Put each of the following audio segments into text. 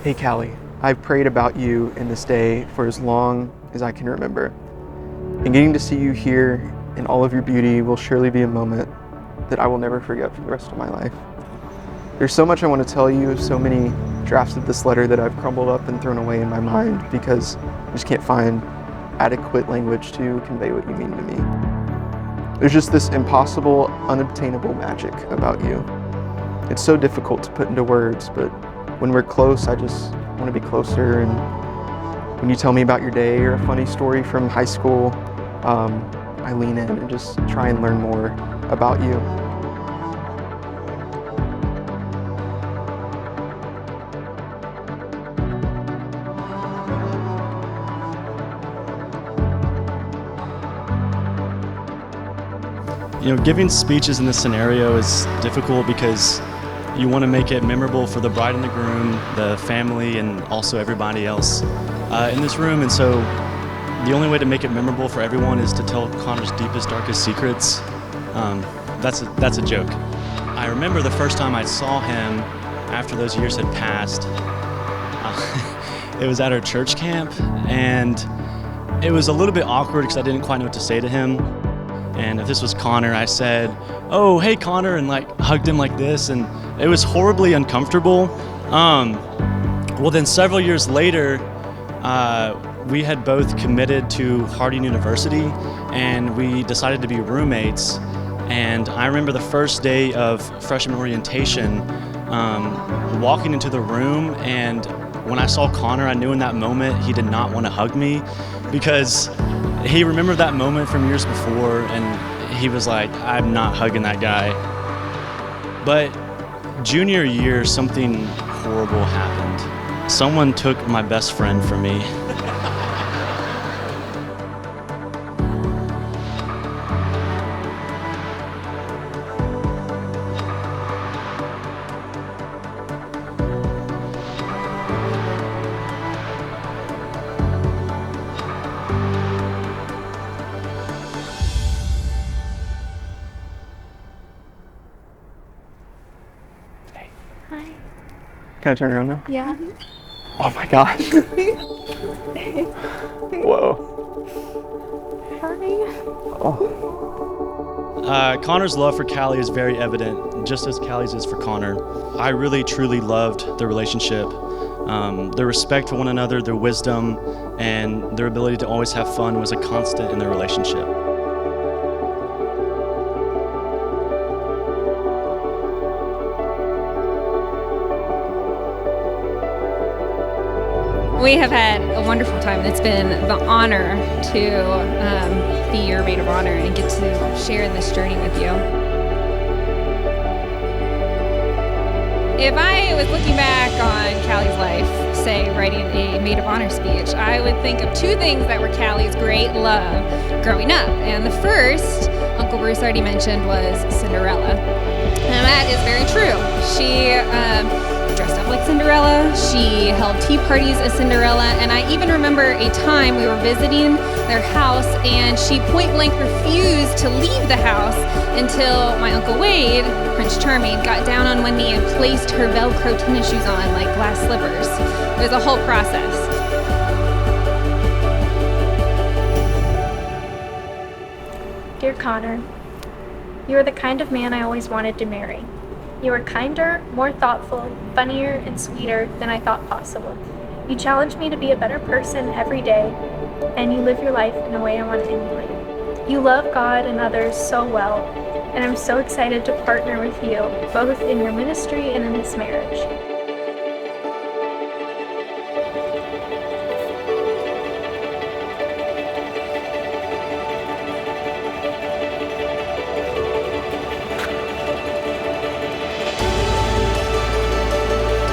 Hey Callie, I've prayed about you in this day for as long as I can remember. And getting to see you here in all of your beauty will surely be a moment that I will never forget for the rest of my life. There's so much I want to tell you, so many drafts of this letter that I've crumbled up and thrown away in my mind because I just can't find adequate language to convey what you mean to me. There's just this impossible, unobtainable magic about you. It's so difficult to put into words, but when we're close, I just want to be closer. And when you tell me about your day or a funny story from high school, I lean in and just try and learn more about you. Giving speeches in this scenario is difficult because you want to make it memorable for the bride and the groom, the family, and also everybody else in this room. And so the only way to make it memorable for everyone is to tell Connor's deepest, darkest secrets. That's a joke. I remember the first time I saw him after those years had passed. It was at our church camp, and it was a little bit awkward because I didn't quite know what to say to him. And if this was Connor, I said, "Oh, hey Connor," and hugged him like this, and it was horribly uncomfortable. Well, then several years later, we had both committed to Harding University, and we decided to be roommates. And I remember the first day of freshman orientation, walking into the room, and when I saw Connor, I knew in that moment he did not want to hug me because he remembered that moment from years before, and he was like, "I'm not hugging that guy." But junior year, something horrible happened. Someone took my best friend from me. Hi. Can I turn around now? Yeah. Oh my gosh. Whoa. Hi. Oh. Connor's love for Callie is very evident, just as Callie's is for Connor. I really, truly loved their relationship. Their respect for one another, their wisdom, and their ability to always have fun was a constant in their relationship. We have had a wonderful time. It's been the honor to be your maid of honor and get to share in this journey with you. If I was looking back on Callie's life, say writing a maid of honor speech, I would think of two things that were Callie's great love growing up. And the first, Uncle Bruce already mentioned, was Cinderella. And that is very true. She dressed up like Cinderella. She held tea parties as Cinderella. And I even remember a time we were visiting their house and she point blank refused to leave the house until my Uncle Wade, Prince Charming, got down on one knee and placed her Velcro tennis shoes on like glass slippers. It was a whole process. Dear Connor, you are the kind of man I always wanted to marry. You are kinder, more thoughtful, funnier, and sweeter than I thought possible. You challenge me to be a better person every day, and you live your life in a way I want to emulate. You love God and others so well, and I'm so excited to partner with you, both in your ministry and in this marriage.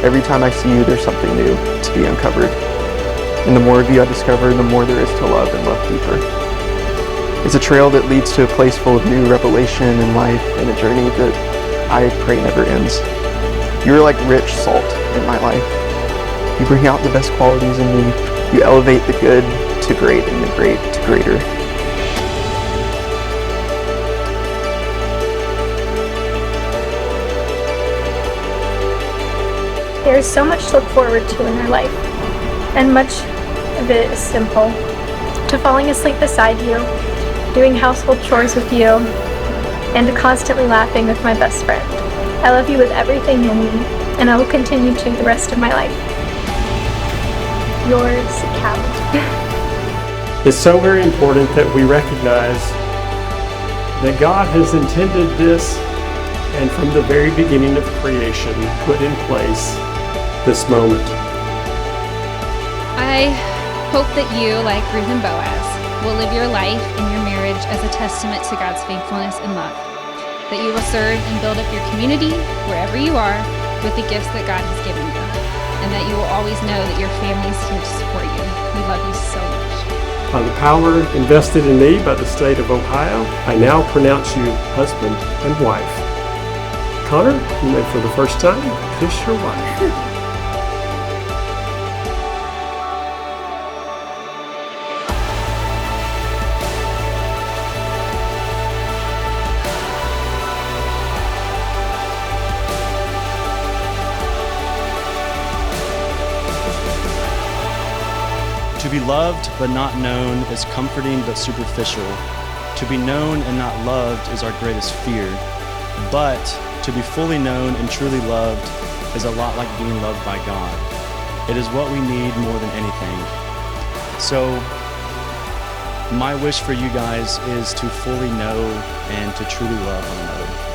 Every time I see you, there's something new to be uncovered. And the more of you I discover, the more there is to love and love deeper. It's a trail that leads to a place full of new revelation and life, and a journey that I pray never ends. You're like rich salt in my life. You bring out the best qualities in me. You elevate the good to great and the great to greater. Dear There is so much to look forward to in our life, and much of it is simple. To falling asleep beside you, doing household chores with you, and to constantly laughing with my best friend. I love you with everything in me, and I will continue to the rest of my life. Yours, Callie. It's so very important that we recognize that God has intended this, and from the very beginning of creation, put in place this moment. I hope that you, like Ruth and Boaz, will live your life and your marriage as a testament to God's faithfulness and love. That you will serve and build up your community wherever you are with the gifts that God has given you. And that you will always know that your family is here to support you. We love you so much. By the power invested in me by the state of Ohio, I now pronounce you husband and wife. Connor, you may for the first time kiss your wife. To be loved but not known is comforting but superficial. To be known and not loved is our greatest fear. But to be fully known and truly loved is a lot like being loved by God. It is what we need more than anything. So my wish for you guys is to fully know and to truly love one another.